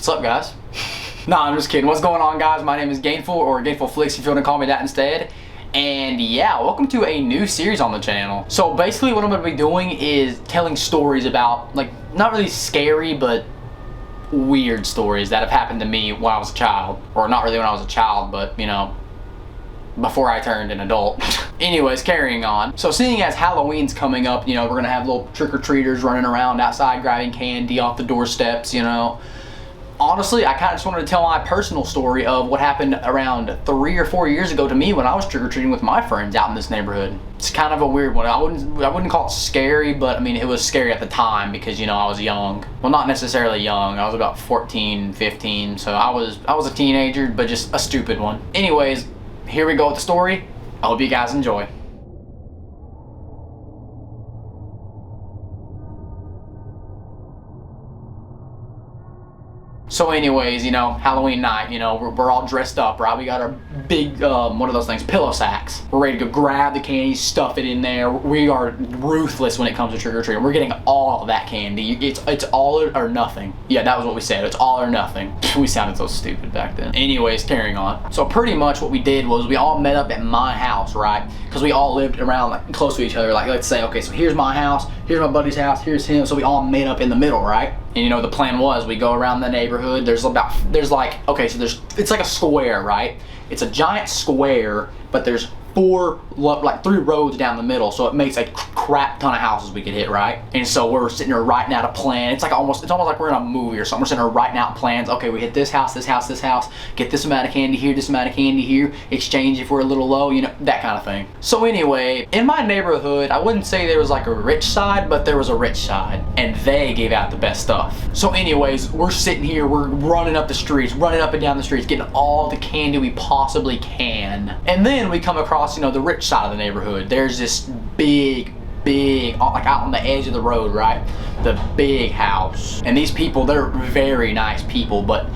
What's up, guys? Nah, I'm just kidding. What's going on, guys? My name is Gainful, or Gainful Flicks if you want to call me that instead. And yeah, welcome to a new series on the channel. So basically what I'm going to be doing is telling stories about, like, not really scary, but weird stories that have happened to me when I was a child. Or not really when I was a child, but, you know, before I turned an adult. Anyways, carrying on. So seeing as Halloween's coming up, you know, we're gonna have little trick-or-treaters running around outside grabbing candy off the doorsteps, you know. Honestly, I kind of just wanted to tell my personal story of what happened around 3 or 4 years ago to me when I was trick-or-treating with my friends out in this neighborhood. It's kind of a weird one. I wouldn't call it scary, but I mean, it was scary at the time because, you know, I was young. Well, not necessarily young. I was about 14, 15, so I was a teenager, but just a stupid one. Anyways, here we go with the story. I hope you guys enjoy. So anyways, you know, Halloween night, you know, we're all dressed up, right? We got our big, one of those things, pillow sacks. We're ready to go grab the candy, stuff it in there. We are ruthless when it comes to trick-or-treating. We're getting all of that candy. It's all or nothing. Yeah, that was what we said. It's all or nothing. We sounded so stupid back then. Anyways, carrying on. So pretty much what we did was we all met up at my house, right? Because we all lived around, like, close to each other. Like, let's say, okay, so here's my house, here's my buddy's house, here's him. So we all met up in the middle, right? And you know, the plan was we go around the neighborhood. There's like, okay, so it's like a square, right? It's a giant square, but there's like 3 roads down the middle, so it makes a crap ton of houses we could hit, right? And so we're sitting there writing out a plan. It's almost like we're in a movie or something. We're sitting there writing out plans. Okay, we hit this house, this house, this house, get this amount of candy here, this amount of candy here, exchange if we're a little low, you know, that kind of thing. So anyway, in my neighborhood, I wouldn't say there was like a rich side, but there was a rich side, and they gave out the best stuff. So anyways, we're sitting here, we're running up the streets, running up and down the streets, getting all the candy we possibly can. And then we come across, you know, the rich side of the neighborhood. There's this big, like out on the edge of the road, right? The big house. And these people, they're very nice people, but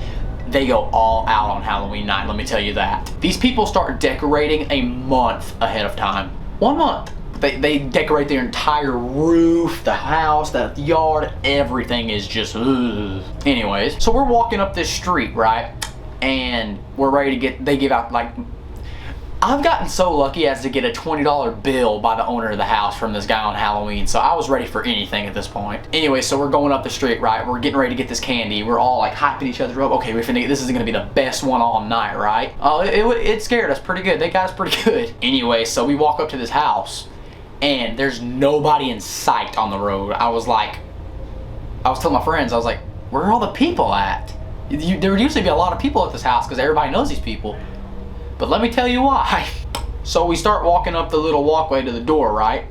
they go all out on Halloween night, let me tell you that. These people start decorating a month ahead of time. 1 month. They decorate their entire roof, the house, the yard, everything is just, ugh. Anyways, so we're walking up this street, right? And we're ready to they give out, like, I've gotten so lucky as to get a $20 bill by the owner of the house from this guy on Halloween, so I was ready for anything at this point. Anyway, so we're going up the street, right? We're getting ready to get this candy. We're all like hyping each other up. Okay, this is gonna be the best one all night, right? Oh, it scared us pretty good. They got us pretty good. Anyway, so we walk up to this house, and there's nobody in sight on the road. I was telling my friends, I was like, where are all the people at? There would usually be a lot of people at this house because everybody knows these people. But let me tell you why. So we start walking up the little walkway to the door, right?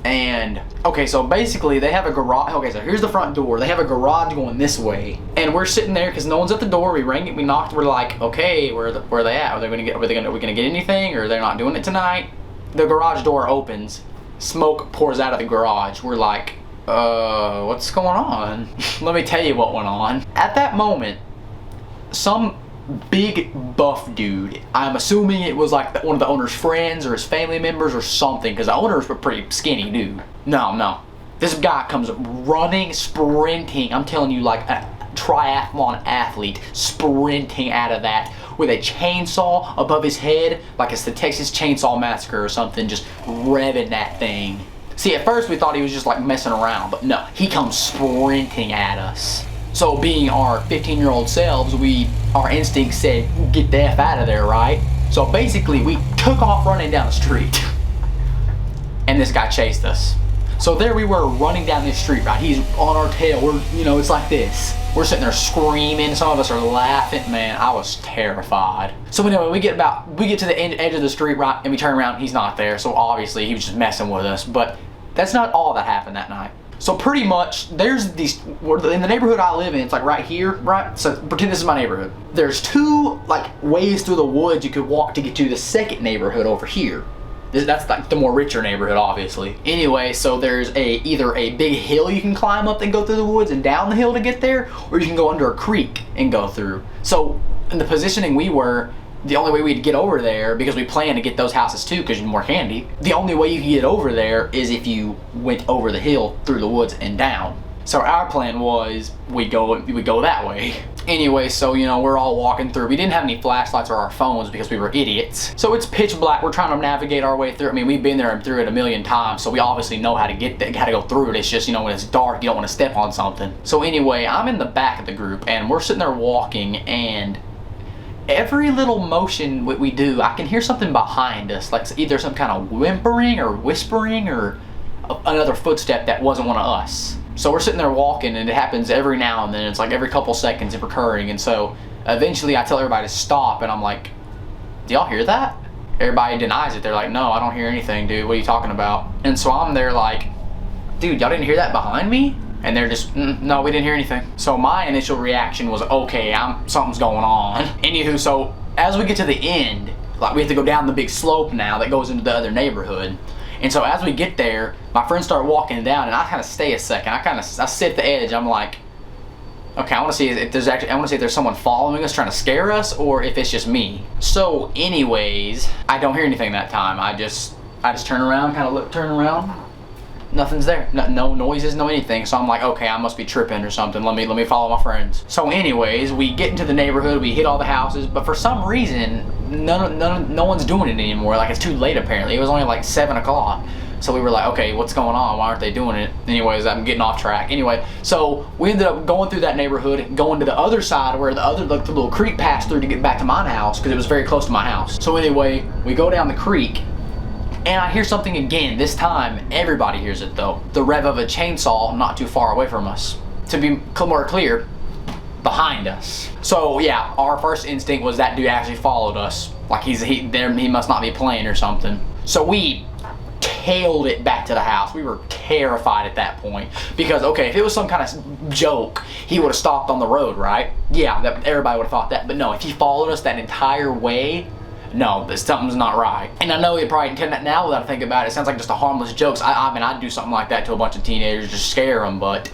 And, okay, so basically they have a garage. Okay, so here's the front door. They have a garage going this way. And we're sitting there because no one's at the door. We rang it, we knocked, we're like, okay, where are they at? Are we gonna get anything, or they're not doing it tonight? The garage door opens. Smoke pours out of the garage. We're like, what's going on? Let me tell you what went on. At that moment, some big buff dude, I'm assuming it was like one of the owner's friends or his family members or something, because the owners were pretty skinny dude. No, this guy comes running, sprinting, I'm telling you, like a triathlon athlete, sprinting out of that with a chainsaw above his head, like it's the Texas Chainsaw Massacre or something, just revving that thing. See, at first we thought he was just like messing around, but no, he comes sprinting at us. So being our 15-year-old selves, our instinct said, get the F out of there, right? So basically we took off running down the street and this guy chased us. So there we were running down this street, right? He's on our tail. It's like this. We're sitting there screaming. Some of us are laughing. Man, I was terrified. So anyway, we get to the edge of the street, right? And we turn around, he's not there. So obviously he was just messing with us, but that's not all that happened that night. So pretty much, there's these, in the neighborhood I live in, it's like right here, right? So pretend this is my neighborhood. There's 2 like ways through the woods you could walk to get to the second neighborhood over here. That's like the more richer neighborhood, obviously. Anyway, so there's either a big hill you can climb up and go through the woods and down the hill to get there, or you can go under a creek and go through. So in the positioning we were, the only way we'd get over there, because we planned to get those houses too, because you need more candy, the only way you could get over there is if you went over the hill through the woods and down. So our plan was we go that way. Anyway, so you know, we're all walking through. We didn't have any flashlights or our phones because we were idiots. So it's pitch black. We're trying to navigate our way through. I mean, we've been there and through it a million times, so we obviously know how to get there, how to go through it. It's just, you know, when it's dark, you don't want to step on something. So anyway, I'm in the back of the group and we're sitting there walking, and every little motion we do, I can hear something behind us, like either some kind of whimpering or whispering or another footstep that wasn't one of us. So we're sitting there walking, and it happens every now and then. It's like every couple seconds it's recurring. And so eventually I tell everybody to stop, and I'm like, do y'all hear that? Everybody denies it. They're like, no, I don't hear anything, dude. What are you talking about? And so I'm there like, dude, y'all didn't hear that behind me? And they're just, no, we didn't hear anything. So my initial reaction was, okay, something's going on. Anywho, so as we get to the end, like we have to go down the big slope now that goes into the other neighborhood. And so as we get there, my friends start walking down, and I kind of stay a second. I sit at the edge. I'm like, okay, I want to see if there's someone following us trying to scare us, or if it's just me. So anyways, I don't hear anything that time. I just turn around, turn around. Nothing's there. No noises, no anything. So I'm like, okay, I must be tripping or something. Let me follow my friends. So anyways, we get into the neighborhood, we hit all the houses, but for some reason, no one's doing it anymore. Like, it's too late apparently. It was only like 7 o'clock. So we were like, okay, what's going on? Why aren't they doing it? Anyways, I'm getting off track. Anyway, so we ended up going through that neighborhood, going to the other side where the little creek passed through to get back to my house, because it was very close to my house. So anyway, we go down the creek, and I hear something again. This time, everybody hears it though. The rev of a chainsaw not too far away from us. To be more clear, behind us. So yeah, our first instinct was that dude actually followed us. Like he must not be playing or something. So we tailed it back to the house. We were terrified at that point. Because, okay, if it was some kind of joke, he would have stopped on the road, right? Yeah, everybody would have thought that. But no, if he followed us that entire way, no, something's not right. And I know it probably, now that I think about it, it sounds like just a harmless joke. I mean, I'd do something like that to a bunch of teenagers, just scare them, but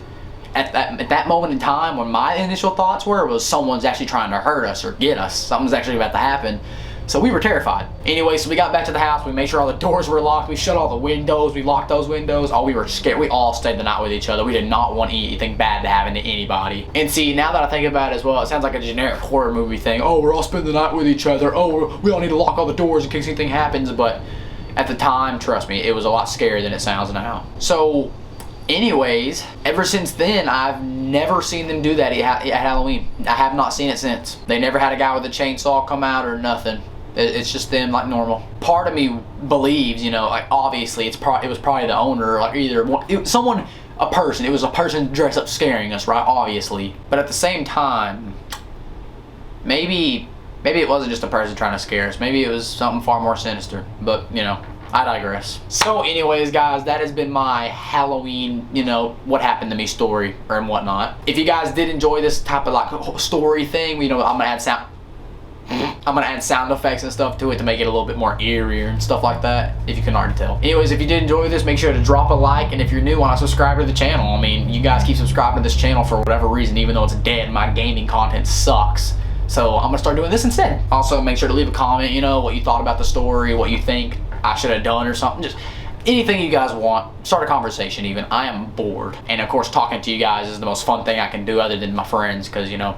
at that moment in time, when my initial thoughts was someone's actually trying to hurt us or get us, something's actually about to happen. So we were terrified. Anyway, so we got back to the house, we made sure all the doors were locked, we shut all the windows, we locked those windows. Oh, we were scared. We all stayed the night with each other. We did not want anything bad to happen to anybody. And see, now that I think about it as well, it sounds like a generic horror movie thing. Oh, we're all spending the night with each other. Oh, we all need to lock all the doors in case anything happens. But at the time, trust me, it was a lot scarier than it sounds now. So anyways, ever since then, I've never seen them do that at Halloween. I have not seen it since. They never had a guy with a chainsaw come out or nothing. It's just them like normal. Part of me believes, you know, like obviously it was probably the owner, like either a person. It was a person dressed up scaring us, right? Obviously. But at the same time, maybe it wasn't just a person trying to scare us. Maybe it was something far more sinister. But, you know, I digress. So anyways, guys, that has been my Halloween, you know, what happened to me story or and whatnot. If you guys did enjoy this type of like story thing, you know, I'm gonna add sound effects and stuff to it to make it a little bit more eerier and stuff like that, if you can already tell. Anyways, if you did enjoy this, make sure to drop a like, and if you're new, why not subscribe to the channel? I mean, you guys keep subscribing to this channel for whatever reason, even though it's dead, my gaming content sucks. So I'm gonna start doing this instead. Also, make sure to leave a comment, you know, what you thought about the story, what you think I should have done or something. Just anything you guys want. Start a conversation even. I am bored. And of course, talking to you guys is the most fun thing I can do other than my friends, because, you know,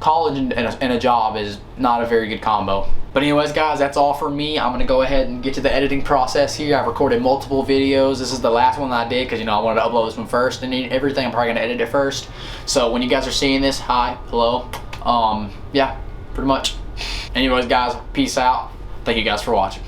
college and a job is not a very good combo. But anyways, guys, that's all for me. I'm gonna go ahead and get to the editing process here. I've recorded multiple videos. This is the last one that I did because, you know, I wanted to upload this one first and everything. I'm probably gonna edit it first. So when you guys are seeing this, hi, hello. Yeah, pretty much. Anyways, guys, peace out. Thank you guys for watching.